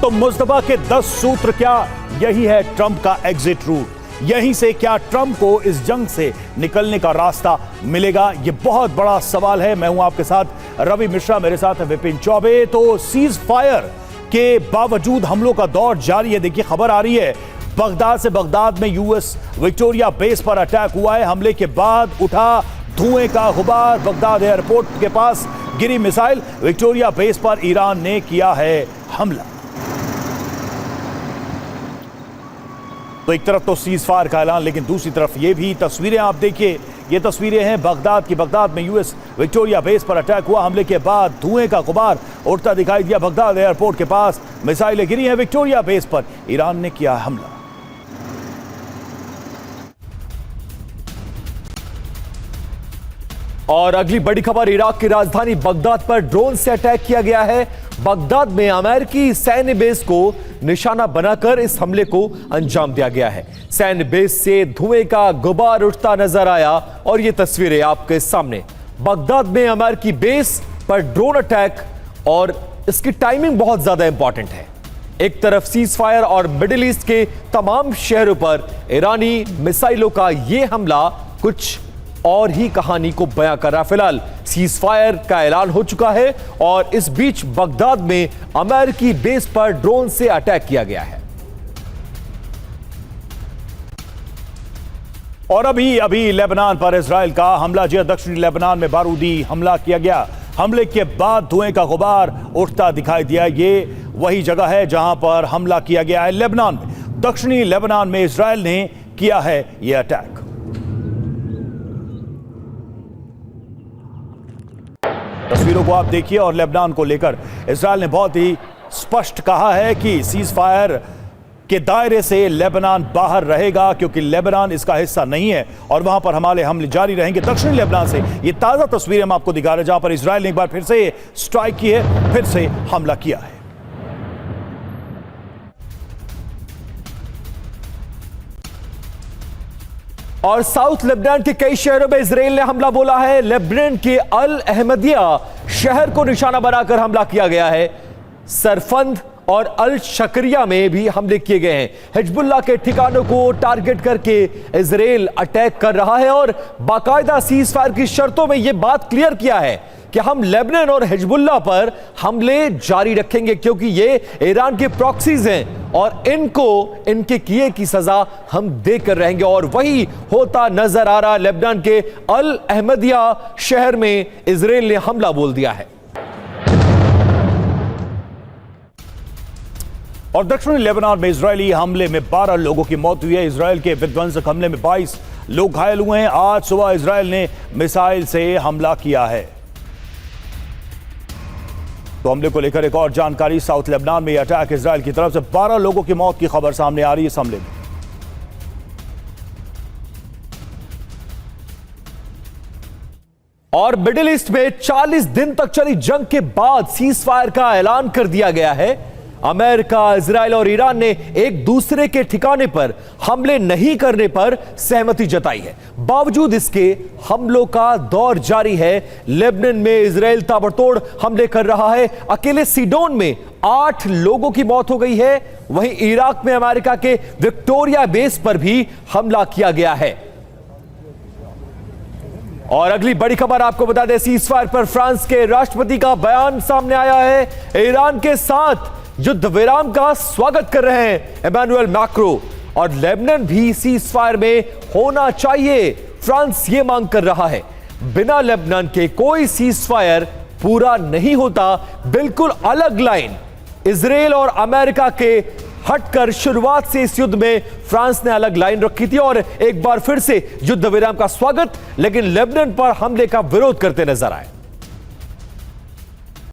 तो मुस्तफा के 10 सूत्र क्या? यही है ट्रंप का एग्जिट रूट। यहीं से क्या ट्रंप को इस जंग से निकलने का रास्ता मिलेगा? यह बहुत बड़ा सवाल है। मैं हूं आपके साथ रवि मिश्रा, मेरे साथ है विपिन चौबे। तो सीज फायर के बावजूद हमलों का दौर जारी है। देखिए, खबर आ रही है बगदाद में यूएस विक्टोरिया बेस पर अटैक हुआ है। हमले के बाद उठा धुएं का गुबार। बगदाद एयरपोर्ट के पास गिरी मिसाइल। विक्टोरिया बेस पर ईरान ने किया है हमला। तो एक तरफ तो सीज फायर का ऐलान, लेकिन दूसरी तरफ ये भी तस्वीरें आप देखिए। ये तस्वीरें हैं बगदाद की। बगदाद में यूएस विक्टोरिया बेस पर अटैक हुआ। हमले के बाद धुएं का गुबार उड़ता दिखाई दिया। बगदाद एयरपोर्ट के पास मिसाइलें गिरी हैं। विक्टोरिया बेस पर ईरान ने किया हमला। और अगली बड़ी खबर, इराक की राजधानी बगदाद पर ड्रोन से अटैक किया गया है। बगदाद में अमेरिकी सैन्य बेस को निशाना बनाकर इस हमले को अंजाम दिया गया है। सैन्य बेस से धुएं का गुबार उठता नजर आया और ये तस्वीरें आपके सामने। बगदाद में अमेरिकी बेस पर ड्रोन अटैक, और इसकी टाइमिंग बहुत ज्यादा इंपॉर्टेंट है। एक तरफ सीज फायर और मिडिल ईस्ट के तमाम शहरों पर ईरानी मिसाइलों का यह हमला कुछ और ही कहानी को बयां कर रहा। फिलहाल सीज फायर का ऐलान हो चुका है और इस बीच बगदाद में अमेरिकी बेस पर ड्रोन से अटैक किया गया है। और अभी लेबनान पर इजराइल का हमला। जी, दक्षिणी लेबनान में बारूदी हमला किया गया। हमले के बाद धुएं का गुबार उठता दिखाई दिया। ये वही जगह है जहां पर हमला किया गया है। लेबनान में, दक्षिणी लेबनान में इजराइल ने किया है यह अटैक। तस्वीरों को आप देखिए। और लेबनान को लेकर इजराइल ने बहुत ही स्पष्ट कहा है कि सीज फायर के दायरे से लेबनान बाहर रहेगा, क्योंकि लेबनान इसका हिस्सा नहीं है और वहां पर हमारे हमले जारी रहेंगे। दक्षिणी लेबनान से ये ताजा तस्वीरें हम आपको दिखा रहे हैं, जहां पर इजराइल ने एक बार फिर से स्ट्राइक की है, फिर से हमला किया है। और साउथ लेबनान के कई शहरों में इजराइल ने हमला बोला है। लेबनान के अल अहमदिया शहर को निशाना बनाकर हमला किया गया है। सरफंद और अल शकरिया में भी हमले किए गए हैं। हिजबुल्लाह के ठिकानों को टारगेट करके इजराइल अटैक कर रहा है और बाकायदा सीज फायर की शर्तों में यह बात क्लियर किया है कि हम लेबनान और हिजबुल्लाह पर हमले जारी रखेंगे, क्योंकि ये ईरान के प्रॉक्सीज हैं और इनको इनके किए की सजा हम देकर रहेंगे। और वही होता नजर आ रहा। लेबनान के अल अहमदिया शहर में इजराइल ने हमला बोल दिया है। और दक्षिणी लेबनान में इजरायली हमले में 12 लोगों की मौत हुई है। इजराइल के विध्वंसक हमले में 22 लोग घायल हुए हैं। आज सुबह इजराइल ने मिसाइल से हमला किया है। तो हमले को लेकर एक और जानकारी। साउथ लेबनान में यह अटैक इजराइल की तरफ से 12 लोगों की मौत की खबर सामने आ रही है इस हमले में। और मिडिल ईस्ट में 40 दिन तक चली जंग के बाद सीज फायर का ऐलान कर दिया गया है। अमेरिका, इजराइल और ईरान ने एक दूसरे के ठिकाने पर हमले नहीं करने पर सहमति जताई है। बावजूद इसके हमलों का दौर जारी है। लेबनान में इजराइल ताबड़तोड़ हमले कर रहा है। अकेले सीडोन में 8 लोगों की मौत हो गई है। वहीं इराक में अमेरिका के विक्टोरिया बेस पर भी हमला किया गया है। और अगली बड़ी खबर आपको बता दें, सीज फायर पर फ्रांस के राष्ट्रपति का बयान सामने आया है। ईरान के साथ युद्ध विराम का स्वागत कर रहे हैं इमैनुअल मैक्रो। और लेबनान भी सीज फायर में होना चाहिए, फ्रांस ये मांग कर रहा है। बिना लेबनान के कोई सीज फायर पूरा नहीं होता। बिल्कुल अलग लाइन इजराइल और अमेरिका के हटकर शुरुआत से इस युद्ध में फ्रांस ने अलग लाइन रखी थी और एक बार फिर से युद्ध विराम का स्वागत, लेकिन लेबनान पर हमले का विरोध करते नजर आए।